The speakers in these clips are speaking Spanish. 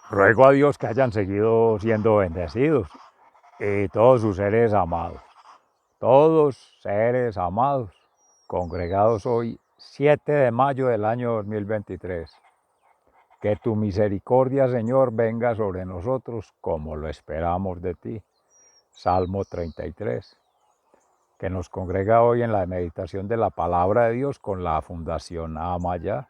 Ruego a Dios que hayan seguido siendo bendecidos y todos sus seres amados, todos seres amados, congregados hoy 7 de mayo del año 2023. Que tu misericordia, Señor, venga sobre nosotros como lo esperamos de ti. Salmo 33. Que nos congrega hoy en la meditación de la palabra de Dios con la Fundación Amaya.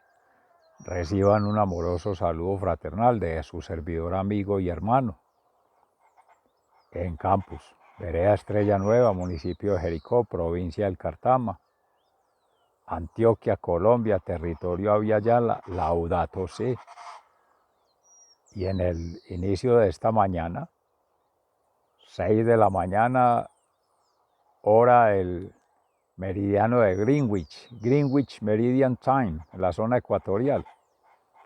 Reciban un amoroso saludo fraternal de su servidor, amigo y hermano. En Campus, Vereda Estrella Nueva, municipio de Jericó, provincia del Cartama, Antioquia, Colombia, territorio Aviala, Laudato Si. Y en el inicio de esta mañana, 6 de la mañana, hora del meridiano de Greenwich Meridian Time, en la zona ecuatorial,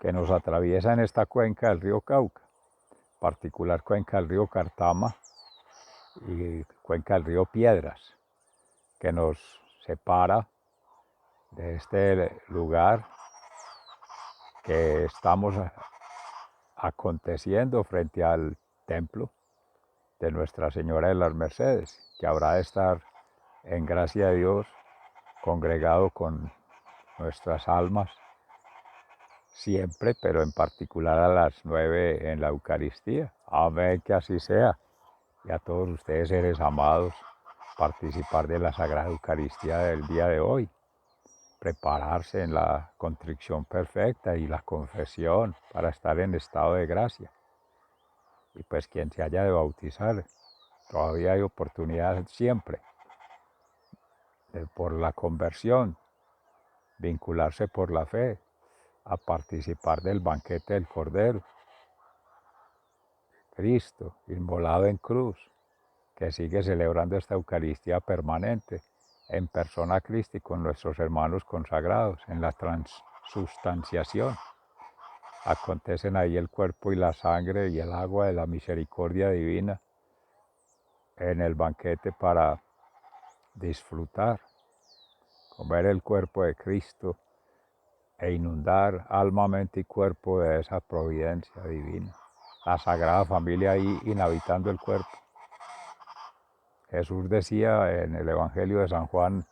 que nos atraviesa en esta cuenca del río Cauca, particular cuenca del río Cartama y cuenca del río Piedras, que nos separa de este lugar que estamos aconteciendo frente al templo de Nuestra Señora de las Mercedes, que habrá de estar en gracia de Dios congregado con nuestras almas siempre, pero en particular a las 9 en la Eucaristía. Amén, que así sea. Y a todos ustedes, seres amados, participar de la Sagrada Eucaristía del día de hoy, prepararse en la contrición perfecta y la confesión para estar en estado de gracia. Y pues quien se haya de bautizar, todavía hay oportunidad siempre por la conversión, vincularse por la fe, a participar del banquete del Cordero, Cristo, inmolado en cruz, que sigue celebrando esta Eucaristía permanente en persona Cristo y con nuestros hermanos consagrados en la transustanciación. Acontecen ahí el cuerpo y la sangre y el agua de la misericordia divina en el banquete para disfrutar, comer el cuerpo de Cristo e inundar alma, mente y cuerpo de esa providencia divina. La Sagrada Familia ahí inhabitando el cuerpo. Jesús decía en el Evangelio de San Juan,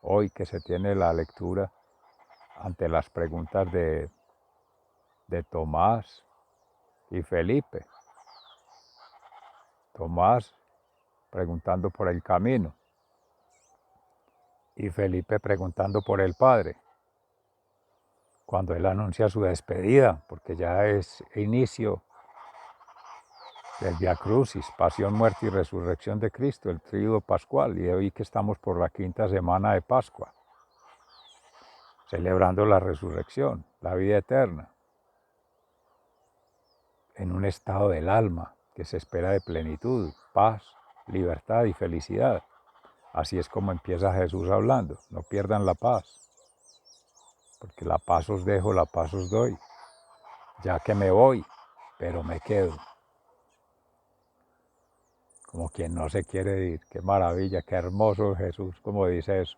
hoy que se tiene la lectura, ante las preguntas de Tomás y Felipe. Tomás preguntando por el camino y Felipe preguntando por el Padre. Cuando él anuncia su despedida, porque ya es inicio del Via Crucis, pasión, muerte y resurrección de Cristo, el tríodo pascual, y hoy que estamos por la quinta semana de Pascua, celebrando la resurrección, la vida eterna, en un estado del alma que se espera de plenitud, paz, libertad y felicidad. Así es como empieza Jesús hablando, no pierdan la paz, porque la paz os dejo, la paz os doy, ya que me voy, pero me quedo. Como quien no se quiere ir, qué maravilla, qué hermoso Jesús, como dice eso.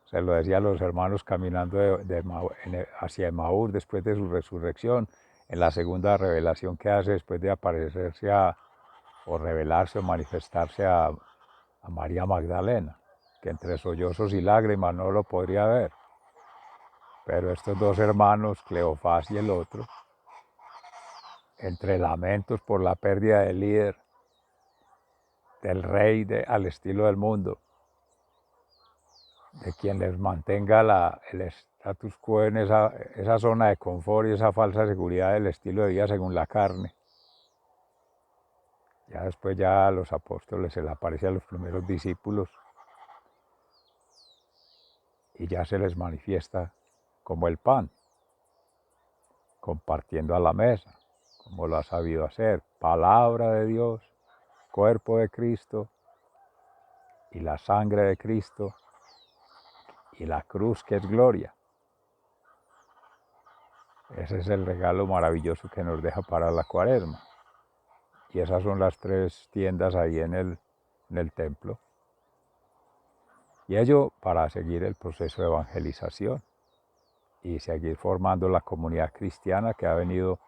Se lo decía a los hermanos caminando hacia Emaús después de su resurrección, en la segunda revelación que hace después de aparecerse o revelarse o manifestarse a María Magdalena, que entre sollozos y lágrimas no lo podría ver. Pero estos dos hermanos, Cleofás y el otro, entre lamentos por la pérdida del líder, del rey al estilo del mundo, de quien les mantenga el status quo en esa zona de confort y esa falsa seguridad del estilo de vida según la carne. Ya después ya a los apóstoles se les aparece a los primeros discípulos y ya se les manifiesta como el pan, compartiendo a la mesa, como lo ha sabido hacer, palabra de Dios, cuerpo de Cristo y la sangre de Cristo y la cruz que es gloria. Ese es el regalo maravilloso que nos deja para la Cuaresma. Y esas son las 3 tiendas ahí en el templo. Y ello para seguir el proceso de evangelización y seguir formando la comunidad cristiana que ha venido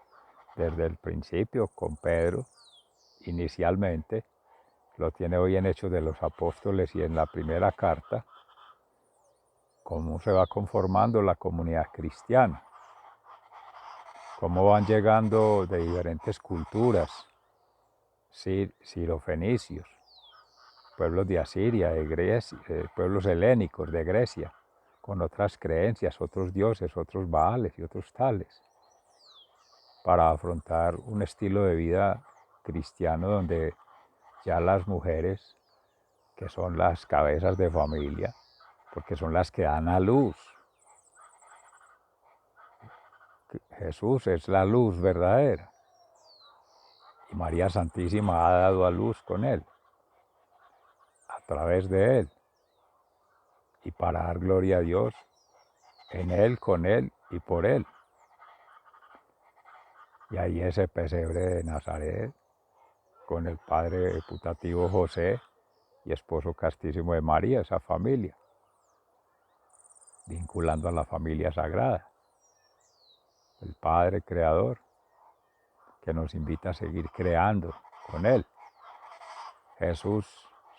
desde el principio con Pedro, inicialmente, lo tiene hoy en Hechos de los Apóstoles y en la primera carta, cómo se va conformando la comunidad cristiana, cómo van llegando de diferentes culturas, sirofenicios, pueblos de Asiria, de Grecia, pueblos helénicos de Grecia, con otras creencias, otros dioses, otros baales y otros tales, para afrontar un estilo de vida cristiano donde ya las mujeres, que son las cabezas de familia, porque son las que dan a luz. Jesús es la luz verdadera y María Santísima ha dado a luz con él, a través de él, y para dar gloria a Dios en él, con él y por él. Y ahí ese pesebre de Nazaret, con el padre putativo José y esposo castísimo de María, esa familia, vinculando a la familia sagrada, el Padre Creador, que nos invita a seguir creando con Él, Jesús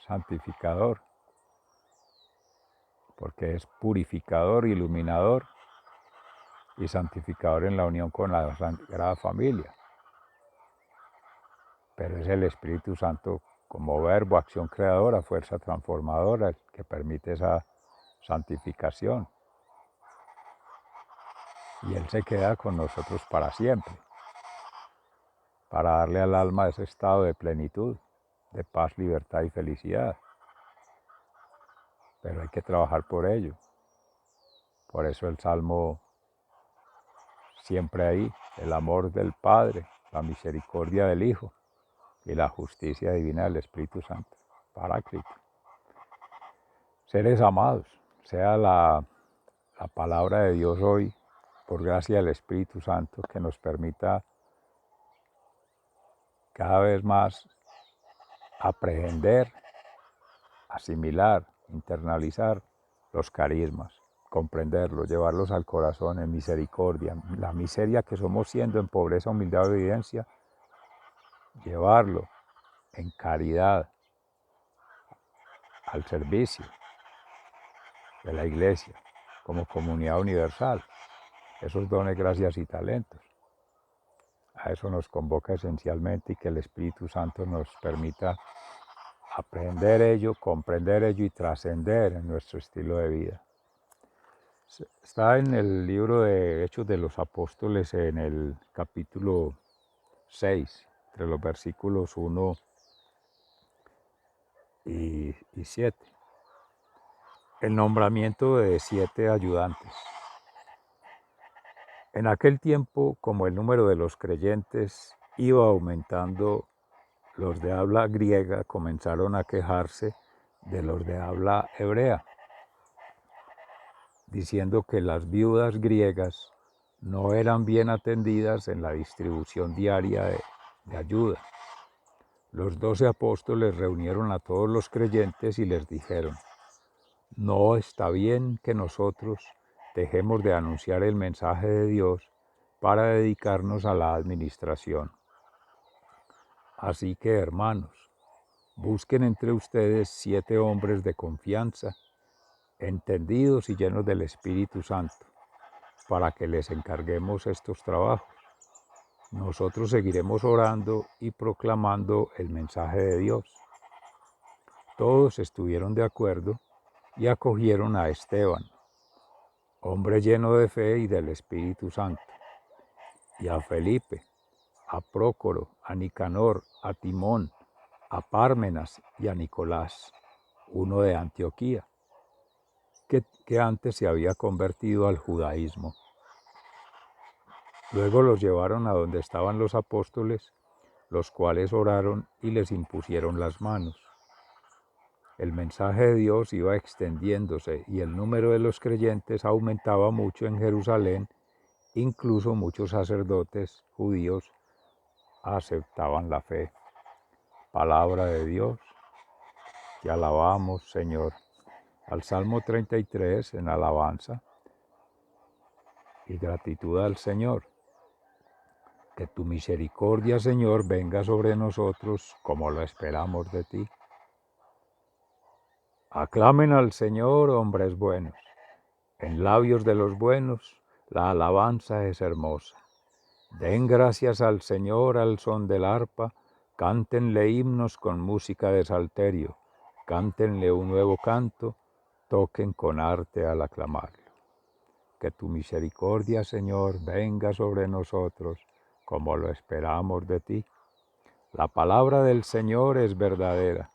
santificador, porque es purificador, iluminador y santificador en la unión con la Sagrada Familia. Pero es el Espíritu Santo como verbo, acción creadora, fuerza transformadora, el que permite esa santificación. Y Él se queda con nosotros para siempre, para darle al alma ese estado de plenitud, de paz, libertad y felicidad. Pero hay que trabajar por ello. Por eso el Salmo siempre ahí, el amor del Padre, la misericordia del Hijo y la justicia divina del Espíritu Santo, Paráclito. Seres amados, sea la palabra de Dios hoy, por gracia del Espíritu Santo, que nos permita cada vez más aprehender, asimilar, internalizar los carismas, comprenderlos, llevarlos al corazón en misericordia, la miseria que somos siendo en pobreza, humildad y obediencia, llevarlo en caridad al servicio de la Iglesia como comunidad universal, esos dones, gracias y talentos. A eso nos convoca esencialmente y que el Espíritu Santo nos permita aprender ello, comprender ello y trascender en nuestro estilo de vida. Está en el libro de Hechos de los Apóstoles, en el capítulo 6, entre los versículos 1 y 7, el nombramiento de 7 ayudantes. En aquel tiempo, como el número de los creyentes iba aumentando, los de habla griega comenzaron a quejarse de los de habla hebrea, diciendo que las viudas griegas no eran bien atendidas en la distribución diaria de ayuda. Los 12 apóstoles reunieron a todos los creyentes y les dijeron: no está bien que nosotros dejemos de anunciar el mensaje de Dios para dedicarnos a la administración. Así que, hermanos, busquen entre ustedes 7 hombres de confianza, entendidos y llenos del Espíritu Santo, para que les encarguemos estos trabajos. Nosotros seguiremos orando y proclamando el mensaje de Dios. Todos estuvieron de acuerdo y acogieron a Esteban, hombre lleno de fe y del Espíritu Santo, y a Felipe, a Prócoro, a Nicanor, a Timón, a Pármenas y a Nicolás, uno de Antioquía, que antes se había convertido al judaísmo. Luego los llevaron a donde estaban los apóstoles, los cuales oraron y les impusieron las manos. El mensaje de Dios iba extendiéndose y el número de los creyentes aumentaba mucho en Jerusalén. Incluso muchos sacerdotes judíos aceptaban la fe. Palabra de Dios, te alabamos, Señor. Al Salmo 33 en alabanza y gratitud al Señor. Que tu misericordia, Señor, venga sobre nosotros como lo esperamos de ti. Aclamen al Señor, hombres buenos. En labios de los buenos la alabanza es hermosa. Den gracias al Señor al son del arpa, cántenle himnos con música de salterio, cántenle un nuevo canto, toquen con arte al aclamarlo. Que tu misericordia, Señor, venga sobre nosotros, como lo esperamos de ti. La palabra del Señor es verdadera,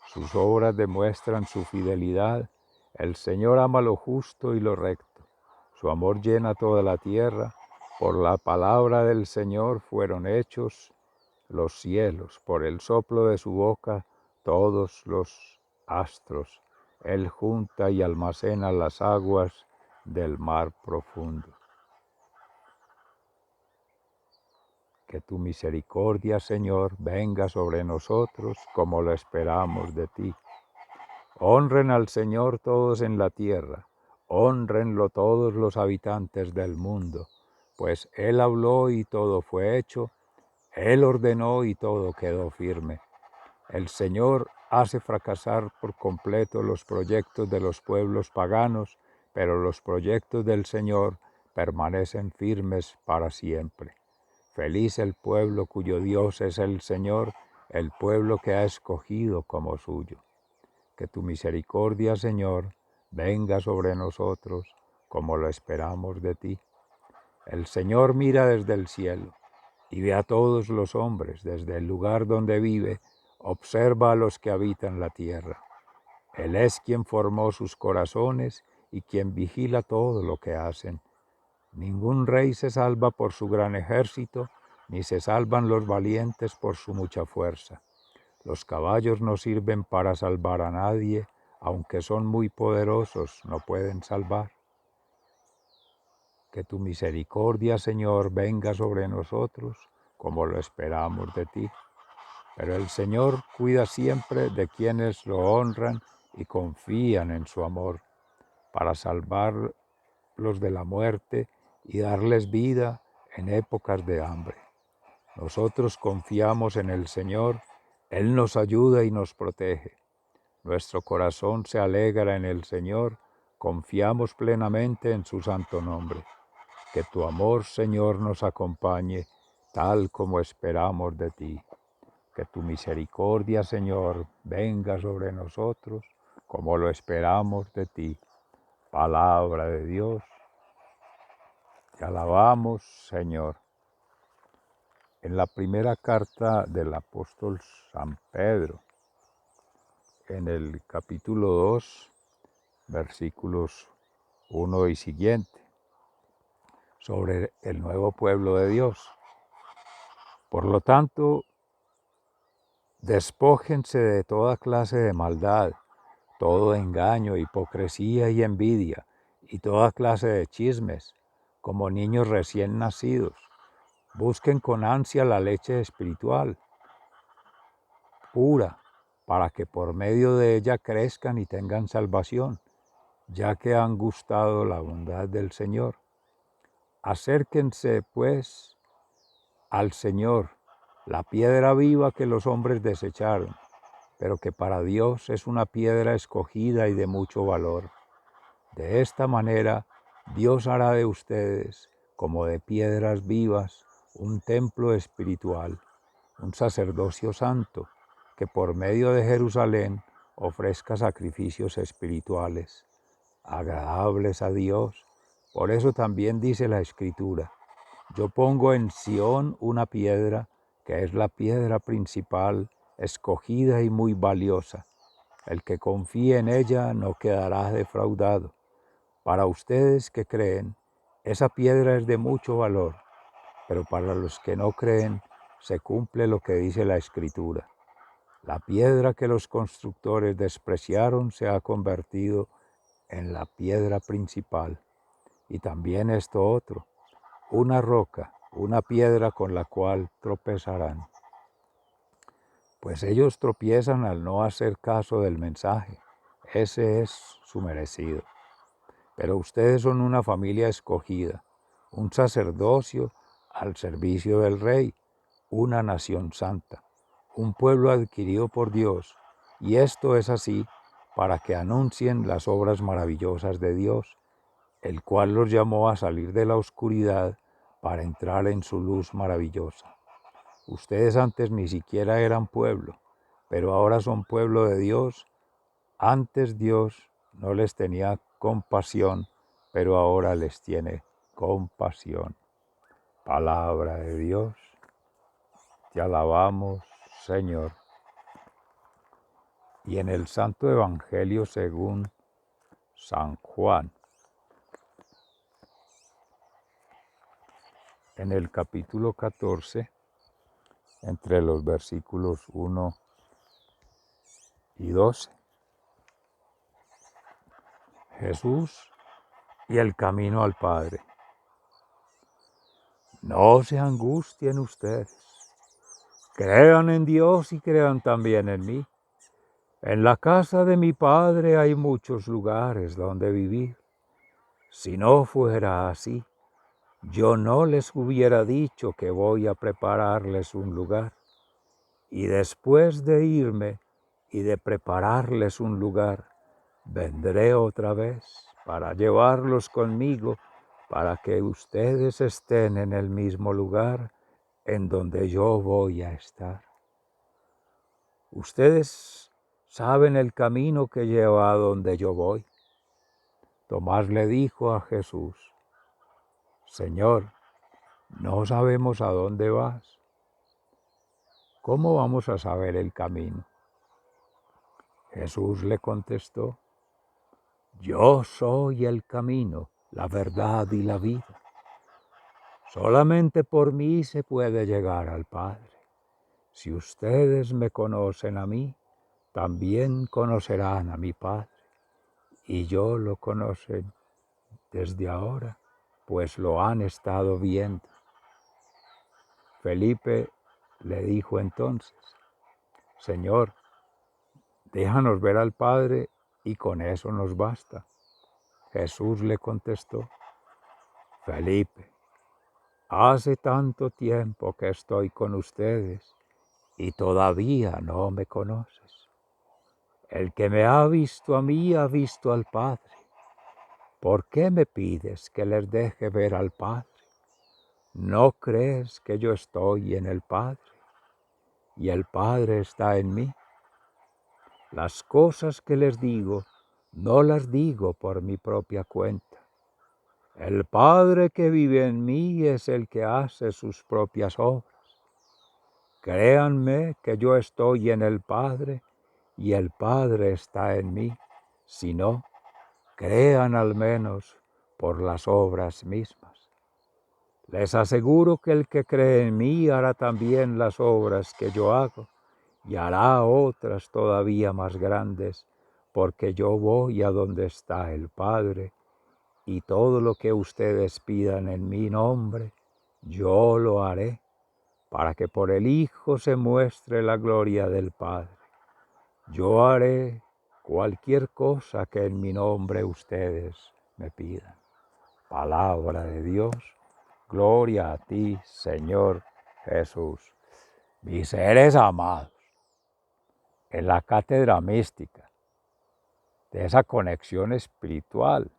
sus obras demuestran su fidelidad. El Señor ama lo justo y lo recto, su amor llena toda la tierra. Por la palabra del Señor fueron hechos los cielos, por el soplo de su boca todos los astros. Él junta y almacena las aguas del mar profundo. Que tu misericordia, Señor, venga sobre nosotros como lo esperamos de ti. Honren al Señor todos en la tierra, honrenlo todos los habitantes del mundo, pues Él habló y todo fue hecho, Él ordenó y todo quedó firme. El Señor hace fracasar por completo los proyectos de los pueblos paganos, pero los proyectos del Señor permanecen firmes para siempre. Feliz el pueblo cuyo Dios es el Señor, el pueblo que ha escogido como suyo. Que tu misericordia, Señor, venga sobre nosotros como lo esperamos de ti. El Señor mira desde el cielo y ve a todos los hombres desde el lugar donde vive, observa a los que habitan la tierra. Él es quien formó sus corazones y quien vigila todo lo que hacen. Ningún rey se salva por su gran ejército, ni se salvan los valientes por su mucha fuerza. Los caballos no sirven para salvar a nadie, aunque son muy poderosos, no pueden salvar. Que tu misericordia, Señor, venga sobre nosotros, como lo esperamos de ti. Pero el Señor cuida siempre de quienes lo honran y confían en su amor, para salvarlos de la muerte y darles vida en épocas de hambre. Nosotros confiamos en el Señor, Él nos ayuda y nos protege. Nuestro corazón se alegra en el Señor, confiamos plenamente en su santo nombre. Que tu amor, Señor, nos acompañe, tal como esperamos de ti. Que tu misericordia, Señor, venga sobre nosotros, como lo esperamos de ti. Palabra de Dios, te alabamos, Señor. En la primera carta del apóstol San Pedro, en el capítulo 2, versículos 1 y siguiente, sobre el nuevo pueblo de Dios. Por lo tanto, despójense de toda clase de maldad, todo engaño, hipocresía y envidia, y toda clase de chismes, como niños recién nacidos. Busquen con ansia la leche espiritual, pura, para que por medio de ella crezcan y tengan salvación, ya que han gustado la bondad del Señor. Acérquense, pues, al Señor, la piedra viva que los hombres desecharon, pero que para Dios es una piedra escogida y de mucho valor. De esta manera, Dios hará de ustedes, como de piedras vivas, un templo espiritual, un sacerdocio santo, que por medio de Jerusalén ofrezca sacrificios espirituales, agradables a Dios. Por eso también dice la Escritura: yo pongo en Sión una piedra, que es la piedra principal, escogida y muy valiosa. El que confíe en ella no quedará defraudado. Para ustedes que creen, esa piedra es de mucho valor, pero para los que no creen, se cumple lo que dice la Escritura. La piedra que los constructores despreciaron se ha convertido en la piedra principal. Y también esto otro, una roca, una piedra con la cual tropezarán. Pues ellos tropiezan al no hacer caso del mensaje. Ese es su merecido. Pero ustedes son una familia escogida, un sacerdocio al servicio del Rey, una nación santa, un pueblo adquirido por Dios, y esto es así para que anuncien las obras maravillosas de Dios, el cual los llamó a salir de la oscuridad para entrar en su luz maravillosa. Ustedes antes ni siquiera eran pueblo, pero ahora son pueblo de Dios. Antes Dios no les tenía compasión, pero ahora les tiene compasión. Palabra de Dios, te alabamos, Señor. Y en el Santo Evangelio según San Juan, en el capítulo 14, entre los versículos 1 y 12, Jesús y el camino al Padre. No se angustien ustedes, crean en Dios y crean también en mí. En la casa de mi Padre hay muchos lugares donde vivir. Si no fuera así, yo no les hubiera dicho que voy a prepararles un lugar. Y después de irme y de prepararles un lugar, vendré otra vez para llevarlos conmigo, para que ustedes estén en el mismo lugar en donde yo voy a estar. Ustedes saben el camino que lleva a donde yo voy. Tomás le dijo a Jesús: Señor, no sabemos a dónde vas. ¿Cómo vamos a saber el camino? Jesús le contestó: Yo soy el camino, la verdad y la vida. Solamente por mí se puede llegar al Padre. Si ustedes me conocen a mí, también conocerán a mi Padre. Y yo lo conocen desde ahora, pues lo han estado viendo. Felipe le dijo entonces: Señor, déjanos ver al Padre y con eso nos basta. Jesús le contestó: Felipe, hace tanto tiempo que estoy con ustedes y todavía no me conoces. El que me ha visto a mí ha visto al Padre. ¿Por qué me pides que les deje ver al Padre? ¿No crees que yo estoy en el Padre y el Padre está en mí? Las cosas que les digo, no las digo por mi propia cuenta. El Padre que vive en mí es el que hace sus propias obras. Créanme que yo estoy en el Padre y el Padre está en mí. Si no, crean al menos por las obras mismas. Les aseguro que el que cree en mí hará también las obras que yo hago y hará otras todavía más grandes, porque yo voy a donde está el Padre, y todo lo que ustedes pidan en mi nombre, yo lo haré, para que por el Hijo se muestre la gloria del Padre. Yo haré cualquier cosa que en mi nombre ustedes me pidan. Palabra de Dios, gloria a ti, Señor Jesús. Mis seres amados, en la cátedra mística de esa conexión espiritual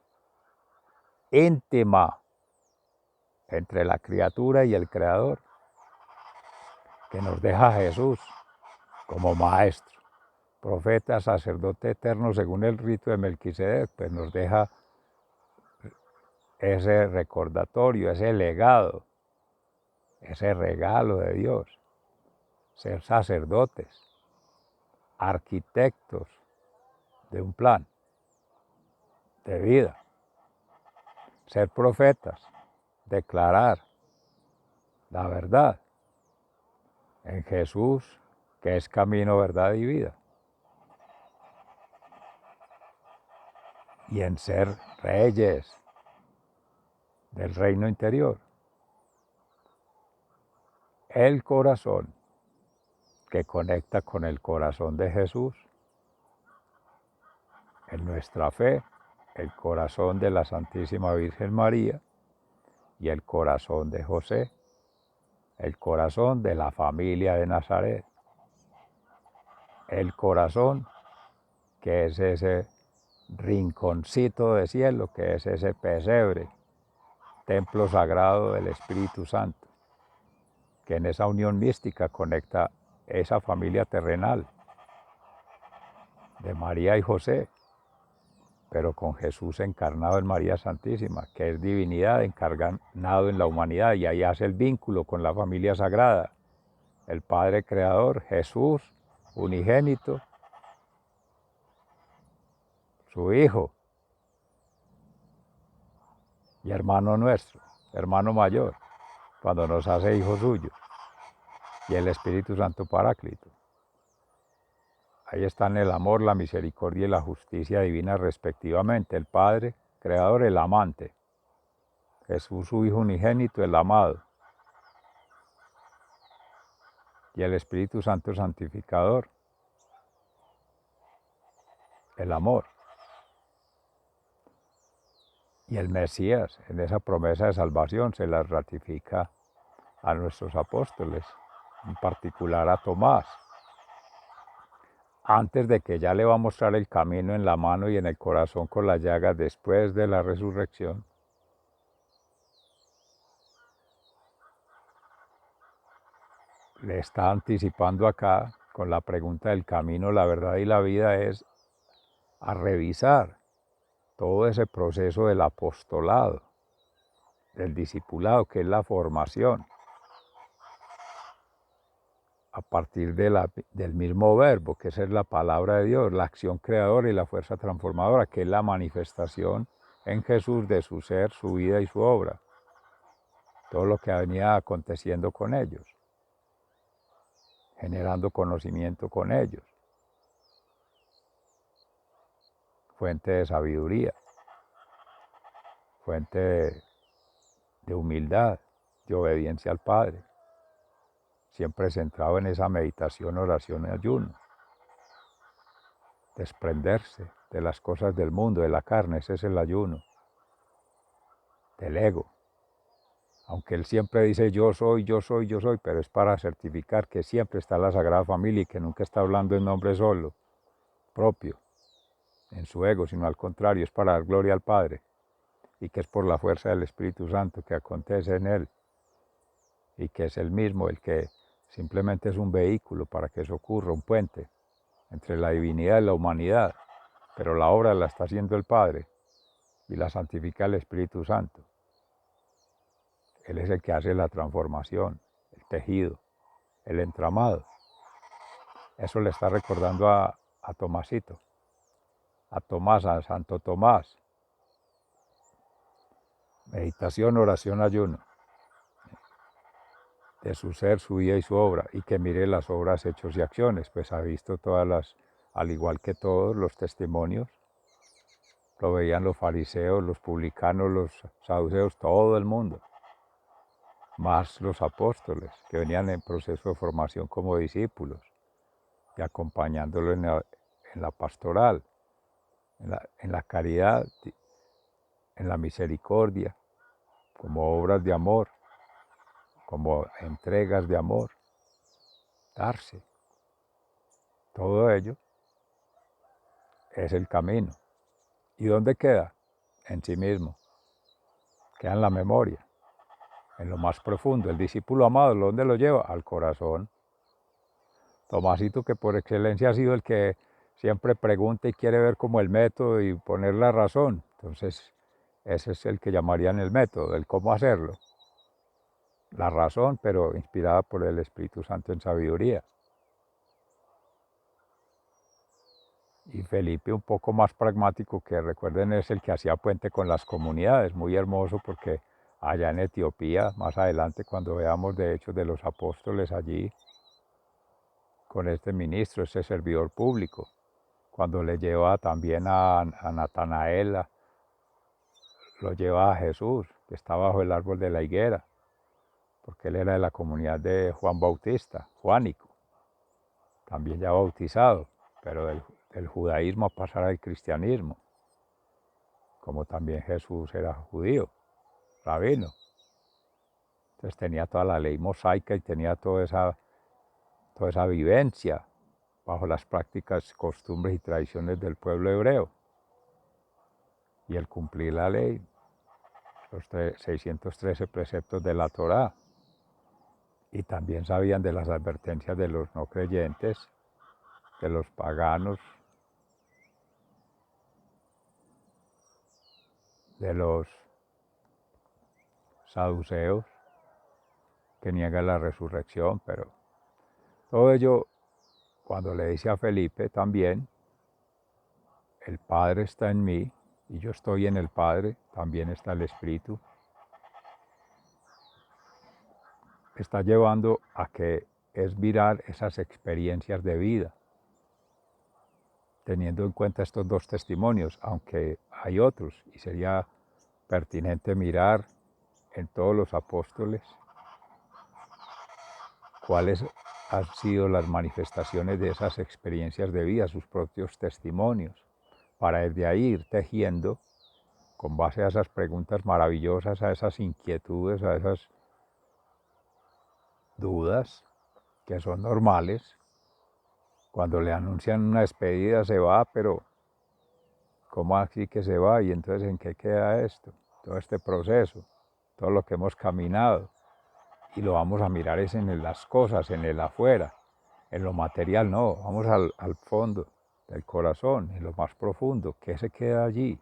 íntima entre la criatura y el Creador, que nos deja Jesús como maestro, profeta, sacerdote eterno según el rito de Melquisedec, pues nos deja ese recordatorio, ese legado, ese regalo de Dios, ser sacerdotes, arquitectos de un plan de vida, ser profetas, declarar la verdad en Jesús, que es camino, verdad y vida, y en ser reyes del reino interior. El corazón que conecta con el corazón de Jesús, en nuestra fe, el corazón de la Santísima Virgen María y el corazón de José, el corazón de la familia de Nazaret, el corazón que es ese rinconcito de cielo, que es ese pesebre, templo sagrado del Espíritu Santo, que en esa unión mística conecta esa familia terrenal de María y José, pero con Jesús encarnado en María Santísima, que es divinidad encarnado en la humanidad, y ahí hace el vínculo con la familia sagrada, el Padre Creador, Jesús, unigénito, su Hijo y hermano nuestro, hermano mayor, cuando nos hace hijos suyos, y el Espíritu Santo Paráclito. Ahí están el amor, la misericordia y la justicia divina respectivamente, el Padre Creador, el amante, Jesús su Hijo unigénito, el amado, y el Espíritu Santo santificador, el amor. Y el Mesías, en esa promesa de salvación, se la ratifica a nuestros apóstoles, en particular a Tomás, antes de que ya le va a mostrar el camino en la mano y en el corazón con las llagas después de la resurrección. Le está anticipando acá, con la pregunta del camino, la verdad y la vida, es a revisar todo ese proceso del apostolado, del discipulado, que es la formación, a partir del mismo verbo, que esa es la palabra de Dios, la acción creadora y la fuerza transformadora, que es la manifestación en Jesús de su ser, su vida y su obra, todo lo que venía aconteciendo con ellos, generando conocimiento con ellos, fuente de sabiduría, fuente de humildad, de obediencia al Padre, siempre centrado en esa meditación, oración y ayuno. Desprenderse de las cosas del mundo, de la carne, ese es el ayuno, del ego. Aunque él siempre dice yo soy, yo soy, yo soy, pero es para certificar que siempre está la Sagrada Familia y que nunca está hablando en nombre solo, propio, en su ego, sino al contrario, es para dar gloria al Padre, y que es por la fuerza del Espíritu Santo que acontece en él, y que es el mismo el que simplemente es un vehículo para que eso ocurra, un puente entre la divinidad y la humanidad, pero la obra la está haciendo el Padre y la santifica el Espíritu Santo. Él es el que hace la transformación, el tejido, el entramado. Eso le está recordando a Tomasito, a Tomás, a Santo Tomás. Meditación, oración, ayuno, de su ser, su vida y su obra, y que mire las obras, hechos y acciones, pues ha visto todas las, al igual que todos los testimonios, lo veían los fariseos, los publicanos, los saduceos, todo el mundo, más los apóstoles, que venían en proceso de formación como discípulos, y acompañándolo en la pastoral, en la caridad, en la misericordia, como obras de amor, como entregas de amor, darse. Todo ello es el camino. ¿Y dónde queda? En sí mismo. Queda en la memoria, en lo más profundo. El discípulo amado, ¿dónde lo lleva? Al corazón. Tomásito, que por excelencia ha sido el que siempre pregunta y quiere ver como el método y poner la razón. Entonces, ese es el que llamarían el método, el cómo hacerlo. La razón, pero inspirada por el Espíritu Santo en sabiduría. Y Felipe, un poco más pragmático, que recuerden es el que hacía puente con las comunidades, muy hermoso, porque allá en Etiopía, más adelante cuando veamos de Hechos de los Apóstoles allí, con este ministro, este servidor público, cuando le lleva también a Natanael, lo lleva a Jesús, que está bajo el árbol de la higuera, porque él era de la comunidad de Juan Bautista, Juánico, también ya bautizado, pero del judaísmo a pasar al cristianismo, como también Jesús era judío, rabino. Entonces tenía toda la ley mosaica y tenía toda esa vivencia bajo las prácticas, costumbres y tradiciones del pueblo hebreo. Y el cumplir la ley, los 613 preceptos de la Torá. Y también sabían de las advertencias de los no creyentes, de los paganos, de los saduceos, que niegan la resurrección, pero todo ello, cuando le dice a Felipe también, el Padre está en mí y yo estoy en el Padre, también está el Espíritu, está llevando a que es mirar esas experiencias de vida, teniendo en cuenta estos dos testimonios, aunque hay otros, y sería pertinente mirar en todos los apóstoles cuáles han sido las manifestaciones de esas experiencias de vida, sus propios testimonios, para desde ahí ir tejiendo, con base a esas preguntas maravillosas, a esas inquietudes, a esas dudas que son normales. Cuando le anuncian una despedida se va, pero ¿cómo así que se va? Y entonces ¿en qué queda esto? Todo este proceso, todo lo que hemos caminado. Y lo vamos a mirar es en las cosas, en el afuera, en lo material no, vamos al fondo del corazón, en lo más profundo, ¿qué se queda allí?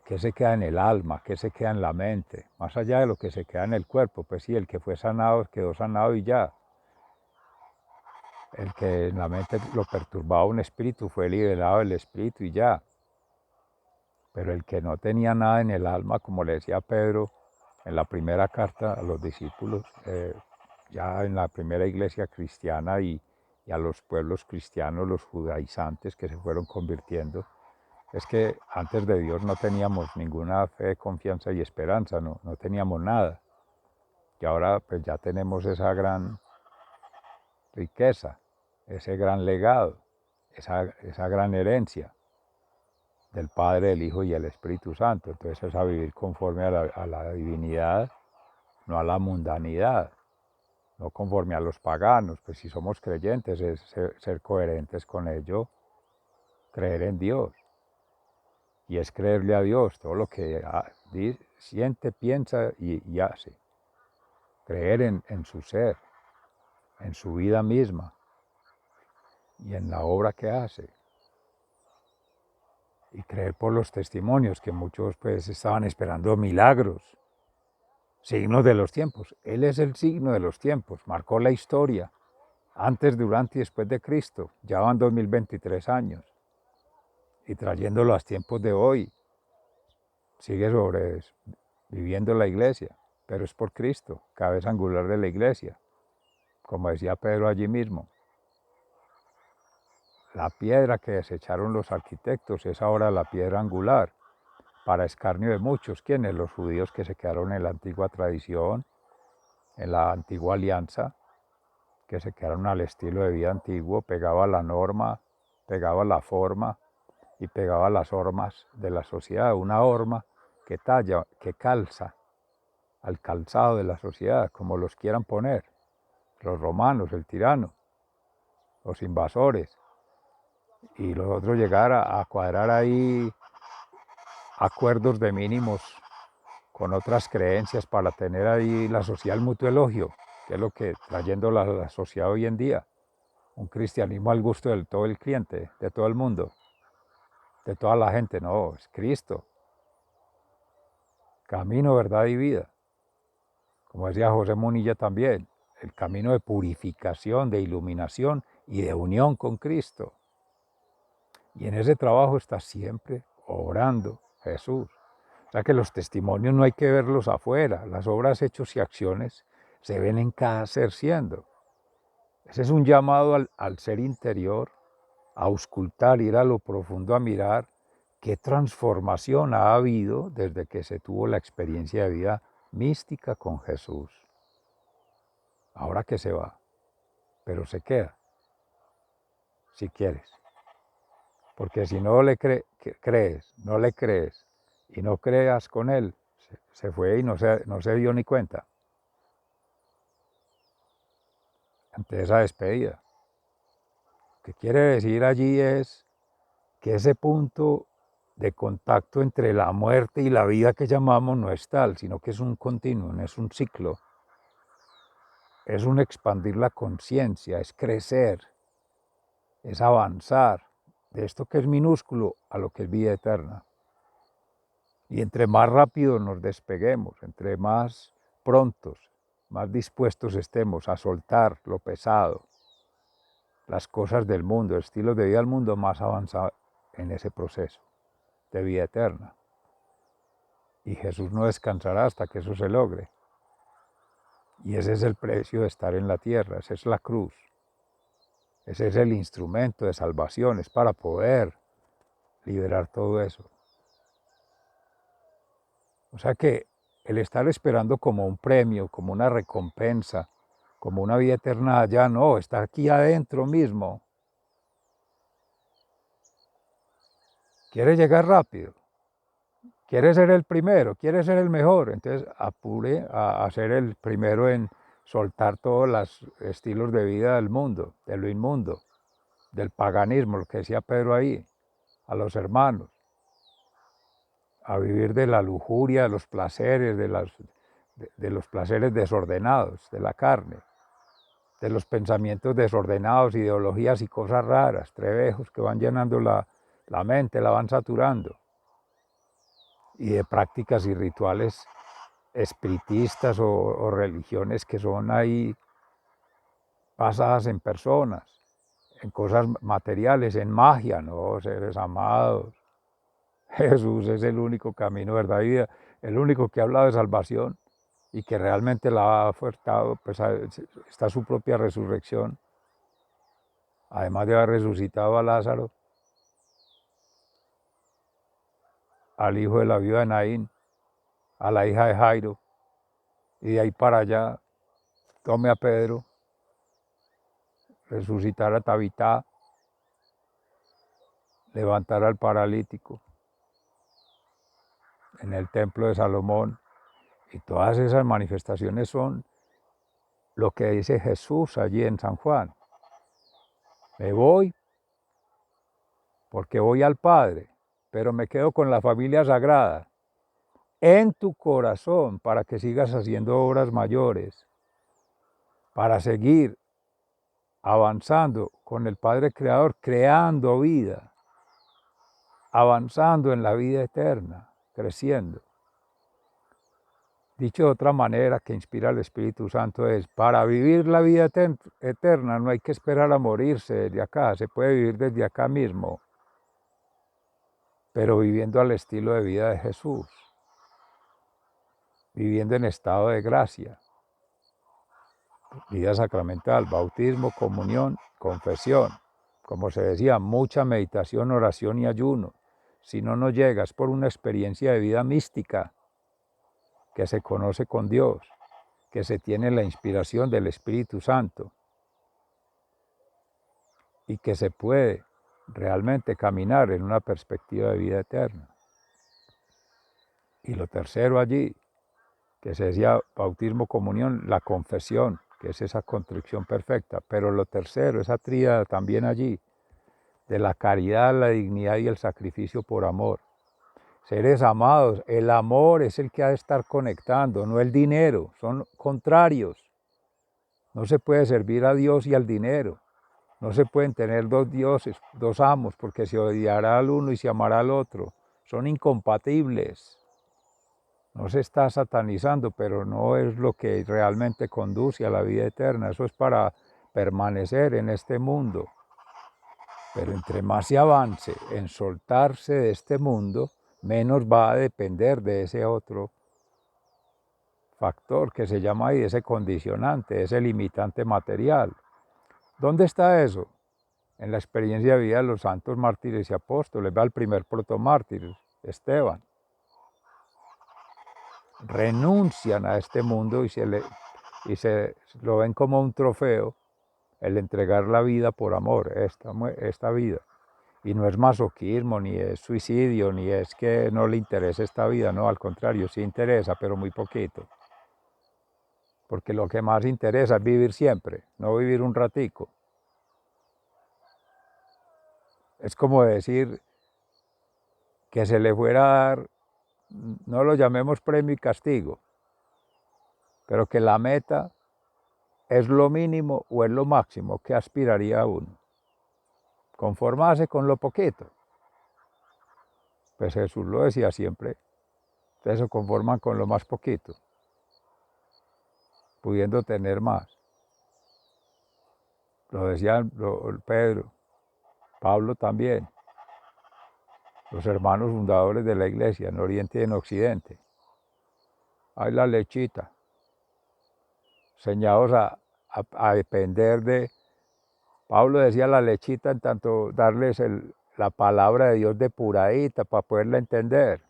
¿Qué se queda en el alma? ¿Qué se queda en la mente? Más allá de lo que se queda en el cuerpo, pues sí, el que fue sanado quedó sanado y ya. El que en la mente lo perturbaba un espíritu fue liberado del espíritu y ya. Pero el que no tenía nada en el alma, como le decía Pedro en la primera carta a los discípulos, ya en la primera iglesia cristiana y a los pueblos cristianos, los judaizantes que se fueron convirtiendo, es que antes de Dios no teníamos ninguna fe, confianza y esperanza, no teníamos nada. Y ahora pues ya tenemos esa gran riqueza, ese gran legado, esa gran herencia del Padre, el Hijo y el Espíritu Santo. Entonces es a vivir conforme a la divinidad, no a la mundanidad, no conforme a los paganos. Pues si somos creyentes es ser coherentes con ello, creer en Dios. Y es creerle a Dios todo lo que siente, piensa y hace. Creer en su ser, en su vida misma y en la obra que hace. Y creer por los testimonios, que muchos pues estaban esperando milagros, signos de los tiempos. Él es el signo de los tiempos, marcó la historia, antes, durante y después de Cristo. Ya van 2023 años. Y trayéndolo a los tiempos de hoy, sigue viviendo la iglesia, pero es por Cristo, cabeza angular de la iglesia. Como decía Pedro allí mismo, la piedra que desecharon los arquitectos es ahora la piedra angular, para escarnio de muchos. ¿Quiénes? Los judíos que se quedaron en la antigua tradición, en la antigua alianza, que se quedaron al estilo de vida antiguo, pegaba la norma, pegaba la forma y pegaba las hormas de la sociedad. Una horma que talla, que calza al calzado de la sociedad, como los quieran poner, los romanos, el tirano, los invasores, y los otros llegar a cuadrar ahí acuerdos de mínimos con otras creencias para tener ahí la sociedad al mutuo elogio, que es lo que trayendo la sociedad hoy en día, un cristianismo al gusto de todo el cliente, de todo el mundo, de toda la gente. No, es Cristo, camino, verdad y vida. Como decía José Munilla también, el camino de purificación, de iluminación y de unión con Cristo. Y en ese trabajo está siempre obrando Jesús. O sea que los testimonios no hay que verlos afuera, las obras, hechos y acciones se ven en cada ser siendo. Ese es un llamado al ser interior, a auscultar, ir a lo profundo, a mirar qué transformación ha habido desde que se tuvo la experiencia de vida mística con Jesús. Ahora que se va, pero se queda, si quieres. Porque si no le crees, no le crees y no creas con él, se fue y no se dio ni cuenta. ante esa despedida. Lo que quiere decir allí es que ese punto de contacto entre la muerte y la vida que llamamos no es tal, sino que es un continuo, es un ciclo, es un expandir la conciencia, es crecer, es avanzar de esto que es minúsculo a lo que es vida eterna. Y entre más rápido nos despeguemos, entre más prontos, más dispuestos estemos a soltar lo pesado, las cosas del mundo, el estilo de vida del mundo, más avanzado en ese proceso de vida eterna. Y Jesús no descansará hasta que eso se logre. Y ese es el precio de estar en la tierra, esa es la cruz. Ese es el instrumento de salvación, es para poder liberar todo eso. O sea que el estar esperando como un premio, como una recompensa, como una vida eterna allá, no, está aquí adentro mismo. Quiere llegar rápido, quiere ser el primero, quiere ser el mejor, entonces apure a ser el primero en soltar todos los estilos de vida del mundo, de lo inmundo, del paganismo, lo que decía Pedro ahí, a los hermanos, a vivir de la lujuria, de los placeres, de los placeres desordenados, de la carne, de los pensamientos desordenados, ideologías y cosas raras, trebejos que van llenando la mente, la van saturando, y de prácticas y rituales espiritistas o religiones que son ahí basadas en personas, en cosas materiales, en magia, ¿no? Seres amados. Jesús es el único camino, verdad y vida, el único que ha hablado de salvación y que realmente la ha ofertado, pues está su propia resurrección, además de haber resucitado a Lázaro, al hijo de la viuda de Naín, a la hija de Jairo, y de ahí para allá tome a Pedro, resucitar a Tabitá, levantar al paralítico en el templo de Salomón, y todas esas manifestaciones son lo que dice Jesús allí en San Juan. Me voy porque voy al Padre, pero me quedo con la familia sagrada en tu corazón para que sigas haciendo obras mayores, para seguir avanzando con el Padre Creador, creando vida, avanzando en la vida eterna, creciendo. Dicho de otra manera que inspira el Espíritu Santo es, para vivir la vida eterna no hay que esperar a morirse desde acá, se puede vivir desde acá mismo, pero viviendo al estilo de vida de Jesús, viviendo en estado de gracia, vida sacramental, bautismo, comunión, confesión. Como se decía, mucha meditación, oración y ayuno. Si no, no llegas por una experiencia de vida mística que se conoce con Dios, que se tiene la inspiración del Espíritu Santo y que se puede realmente caminar en una perspectiva de vida eterna. Y lo tercero allí, que se decía bautismo, comunión, la confesión, que es esa contrición perfecta. Pero lo tercero, esa tríada también allí, de la caridad, la dignidad y el sacrificio por amor. Seres amados, el amor es el que ha de estar conectando, no el dinero, son contrarios. No se puede servir a Dios y al dinero. No se pueden tener dos dioses, dos amos, porque se odiará al uno y se amará al otro. Son incompatibles. No se está satanizando, pero no es lo que realmente conduce a la vida eterna. Eso es para permanecer en este mundo. Pero entre más se avance en soltarse de este mundo, menos va a depender de ese otro factor que se llama ahí, ese condicionante, ese limitante material. ¿Dónde está eso? En la experiencia de vida de los santos mártires y apóstoles. Ve al primer protomártir, Esteban. Renuncian a este mundo y se lo ven como un trofeo el entregar la vida por amor, esta vida. Y no es masoquismo, ni es suicidio, ni es que no le interese esta vida, no, al contrario, sí interesa, pero muy poquito. porque lo que más interesa es vivir siempre, no vivir un ratico. Es como decir que se le fuera a dar, no lo llamemos premio y castigo, pero que la meta es lo mínimo o es lo máximo que aspiraría uno. Conformarse con lo poquito. Pues Jesús lo decía siempre, ustedes se conforman con lo más poquito, pudiendo tener más. Lo decía Pedro, Pablo también, los hermanos fundadores de la iglesia en Oriente y en Occidente. Hay la lechita, enseñados a depender de... Pablo decía la lechita en tanto darles la palabra de Dios depuradita para poderla entender.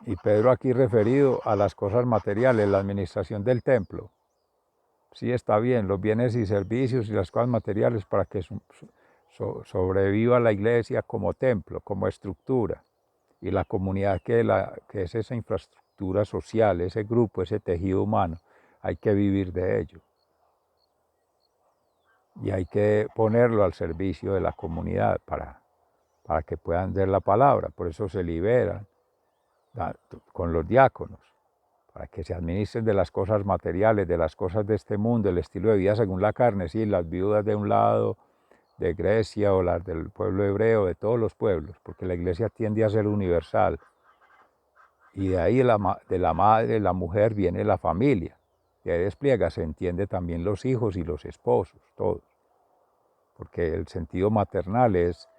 Y Pedro aquí referido a las cosas materiales, la administración del templo. Sí, está bien, los bienes y servicios y las cosas materiales para que sobreviva la iglesia como templo, como estructura. Y la comunidad que es esa infraestructura social, ese grupo, ese tejido humano, hay que vivir de ello. Y hay que ponerlo al servicio de la comunidad para que puedan ver la palabra. Por eso se liberan con los diáconos, para que se administren de las cosas materiales, de las cosas de este mundo, el estilo de vida según la carne, sí, las viudas de un lado, de Grecia o las del pueblo hebreo, de todos los pueblos, porque la iglesia tiende a ser universal. Y de ahí de la madre, la mujer, viene la familia. De ahí despliega, se entiende también los hijos y los esposos, todos. Porque el sentido maternal es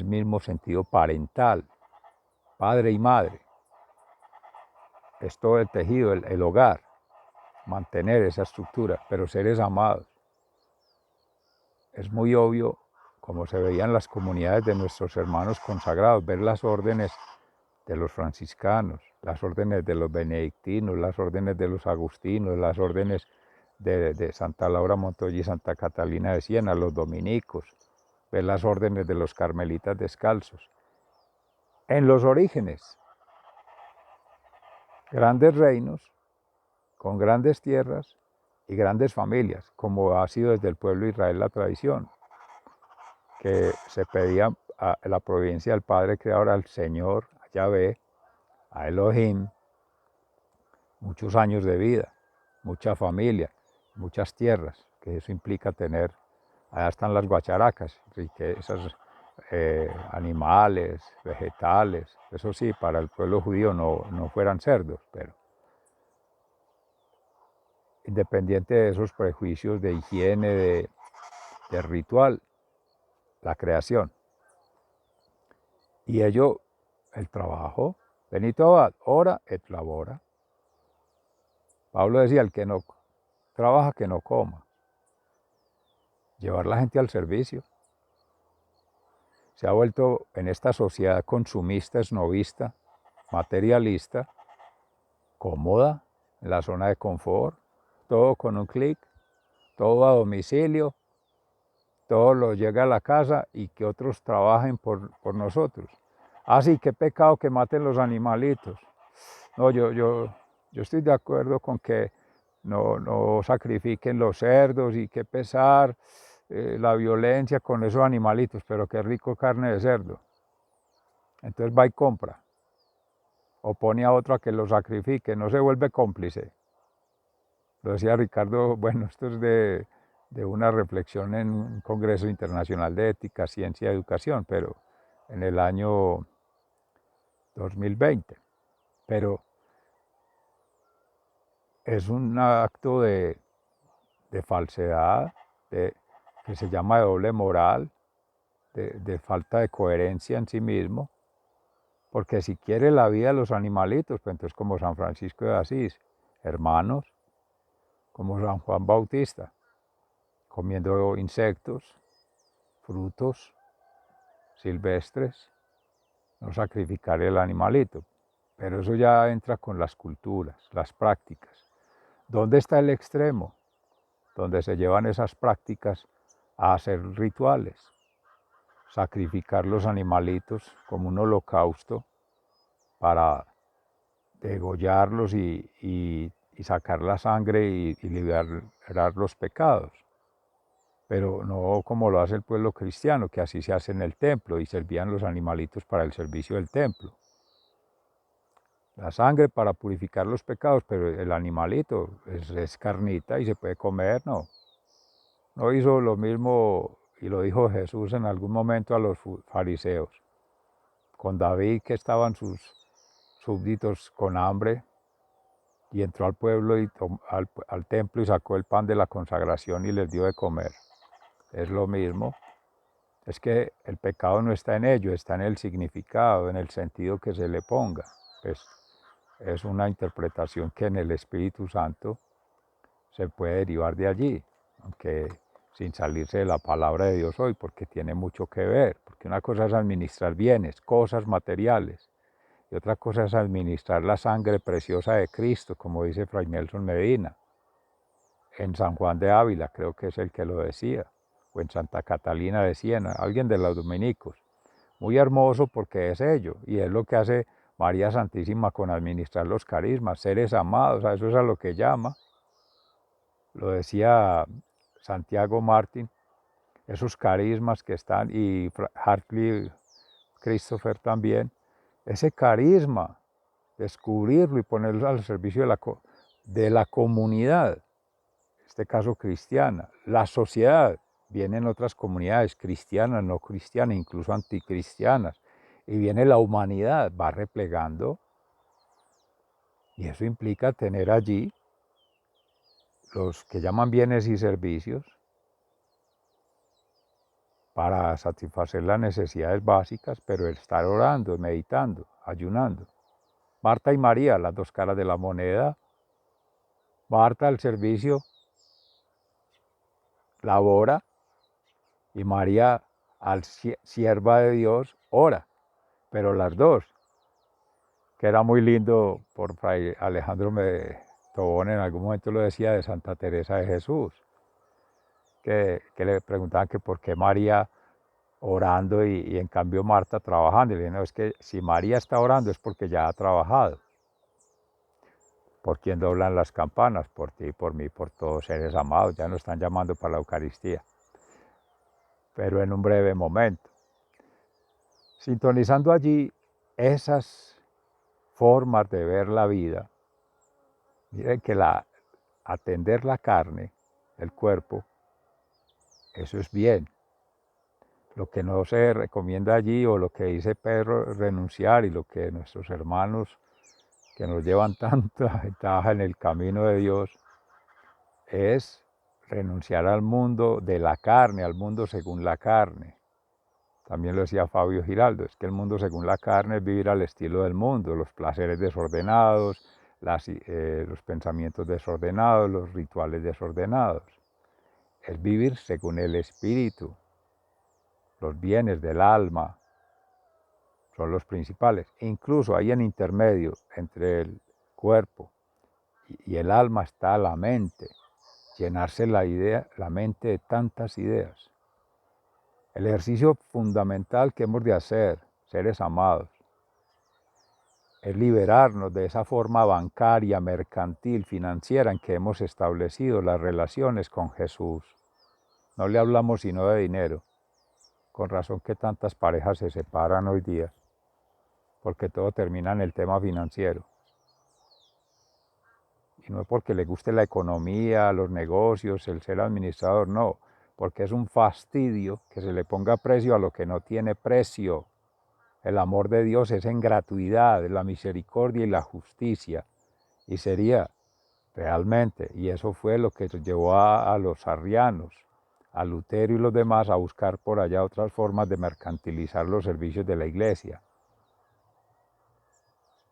mismo sentido parental, padre y madre. Es todo el tejido, el hogar, mantener esa estructura, pero seres amados. Es muy obvio, como se veía en las comunidades de nuestros hermanos consagrados, ver las órdenes de los franciscanos, las órdenes de los benedictinos, las órdenes de los agustinos, las órdenes de Santa Laura Montoya y Santa Catalina de Siena, los dominicos, ver las órdenes de los carmelitas descalzos. En los orígenes, grandes reinos, con grandes tierras y grandes familias, como ha sido desde el pueblo de Israel la tradición, que se pedía a la providencia del Padre Creador, al Señor, a Yahvé, a Elohim, muchos años de vida, mucha familia, muchas tierras, que eso implica tener, allá están las guacharacas, riquezas, animales, vegetales, eso sí, para el pueblo judío no fueran cerdos, pero independiente de esos prejuicios de higiene, de ritual, la creación. Y ello, el trabajo, Benito Abad, ora et labora. Pablo decía, el que no trabaja, que no coma. Llevar la gente al servicio. Se ha vuelto en esta sociedad consumista, esnovista, materialista, cómoda, en la zona de confort, todo con un clic, todo a domicilio, todo lo llega a la casa y que otros trabajen por nosotros. Sí, qué pecado que maten los animalitos. No, yo estoy de acuerdo con que no sacrifiquen los cerdos y qué pesar la violencia con esos animalitos, pero qué rico carne de cerdo. Entonces va y compra. O pone a otro a que lo sacrifique, no se vuelve cómplice. Lo decía Ricardo, bueno, esto es de una reflexión en un Congreso Internacional de Ética, Ciencia y Educación, pero en el año 2020. Pero es un acto de falsedad, que se llama de doble moral, de falta de coherencia en sí mismo, porque si quiere la vida de los animalitos, pues entonces como San Francisco de Asís, hermanos, como San Juan Bautista, comiendo insectos, frutos silvestres, no sacrificar el animalito. Pero eso ya entra con las culturas, las prácticas. ¿Dónde está el extremo? Donde se llevan esas prácticas a hacer rituales, sacrificar los animalitos como un holocausto para degollarlos y sacar la sangre y liberar los pecados. Pero no como lo hace el pueblo cristiano, que así se hace en el templo y servían los animalitos para el servicio del templo. La sangre para purificar los pecados, pero el animalito es carnita y se puede comer, no. No hizo lo mismo, y lo dijo Jesús en algún momento a los fariseos. Con David, que estaban sus súbditos con hambre, y entró al pueblo y al templo y sacó el pan de la consagración y les dio de comer. Es lo mismo. Es que el pecado no está en ello, está en el significado, en el sentido que se le ponga. Es una interpretación que en el Espíritu Santo se puede derivar de allí, aunque sin salirse de la palabra de Dios hoy, porque tiene mucho que ver, porque una cosa es administrar bienes, cosas materiales, y otra cosa es administrar la sangre preciosa de Cristo, como dice Fray Nelson Medina, en San Juan de Ávila, creo que es el que lo decía, o en Santa Catalina de Siena, alguien de los dominicos. Muy hermoso porque es ello, y es lo que hace María Santísima con administrar los carismas, seres amados, a eso es a lo que llama. Lo decía Santiago Martín, esos carismas que están, y Hartley Christopher también, ese carisma, descubrirlo y ponerlo al servicio de la comunidad, en este caso cristiana, la sociedad, vienen otras comunidades cristianas, no cristianas, incluso anticristianas, y viene la humanidad, va replegando, y eso implica tener allí los que llaman bienes y servicios para satisfacer las necesidades básicas, pero estar orando, meditando, ayunando. Marta y María, las dos caras de la moneda. Marta al servicio labora y María al sierva de Dios ora, pero las dos, que era muy lindo por Fray Alejandro Tobón, en algún momento lo decía de Santa Teresa de Jesús, que le preguntaban que por qué María orando y en cambio Marta trabajando. Y le dije, no, es que si María está orando es porque ya ha trabajado. ¿Por quién doblan las campanas? Por ti, por mí, por todos seres amados. Ya nos están llamando para la Eucaristía. Pero en un breve momento. Sintonizando allí esas formas de ver la vida, miren que atender la carne, el cuerpo, eso es bien. Lo que no se recomienda allí, o lo que dice Pedro, renunciar, y lo que nuestros hermanos que nos llevan tanta ventaja en el camino de Dios, es renunciar al mundo de la carne, al mundo según la carne. También lo decía Fabio Giraldo, es que el mundo según la carne es vivir al estilo del mundo, los placeres desordenados, los pensamientos desordenados, los rituales desordenados. Es vivir según el espíritu. Los bienes del alma son los principales. Incluso ahí en intermedio entre el cuerpo y el alma está la mente. Llenarse la mente de tantas ideas. El ejercicio fundamental que hemos de hacer, seres amados, es liberarnos de esa forma bancaria, mercantil, financiera en que hemos establecido las relaciones con Jesús. No le hablamos sino de dinero. Con razón que tantas parejas se separan hoy día, porque todo termina en el tema financiero. Y no es porque le guste la economía, los negocios, el ser administrador, no, porque es un fastidio que se le ponga precio a lo que no tiene precio. El amor de Dios es en gratuidad, la misericordia y la justicia. Y sería realmente, y eso fue lo que llevó a los arrianos, a Lutero y los demás, a buscar por allá otras formas de mercantilizar los servicios de la Iglesia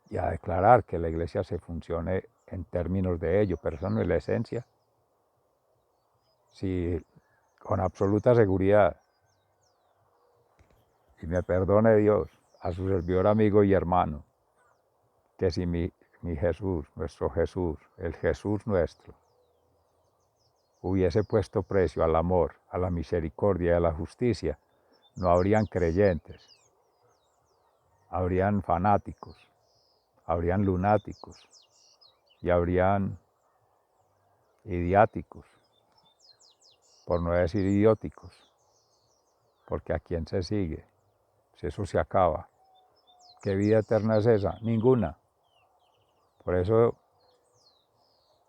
y a declarar que la Iglesia se funcione en términos de ello, pero eso no es la esencia. Si con absoluta seguridad, y me perdone Dios, a su servidor, amigo y hermano, que si mi Jesús, nuestro Jesús, el Jesús nuestro, hubiese puesto precio al amor, a la misericordia y a la justicia, no habrían creyentes, habrían fanáticos, habrían lunáticos y habrían idiáticos, por no decir idióticos, porque ¿a quién se sigue? Si eso se acaba. ¿Qué vida eterna es esa? Ninguna. Por eso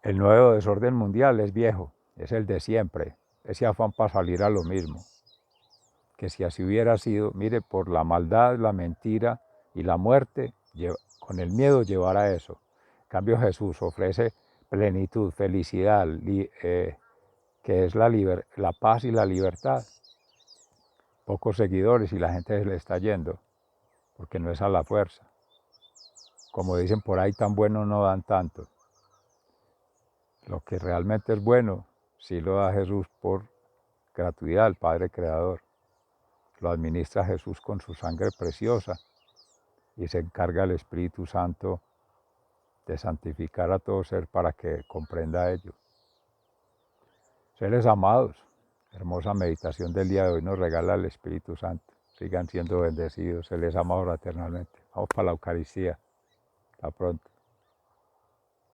el nuevo desorden mundial es viejo, es el de siempre, ese afán para salir a lo mismo. Que si así hubiera sido, mire, por la maldad, la mentira y la muerte, con el miedo llevar a eso. En cambio Jesús ofrece plenitud, felicidad, que es la paz y la libertad. Pocos seguidores y la gente se le está yendo, porque no es a la fuerza. Como dicen por ahí, tan bueno no dan tanto. Lo que realmente es bueno, sí lo da Jesús por gratuidad, el Padre Creador. Lo administra Jesús con su sangre preciosa y se encarga el Espíritu Santo de santificar a todo ser para que comprenda ello. Seres amados, hermosa meditación del día de hoy nos regala el Espíritu Santo. Sigan siendo bendecidos, se les ama fraternalmente. Vamos para la Eucaristía. Hasta pronto.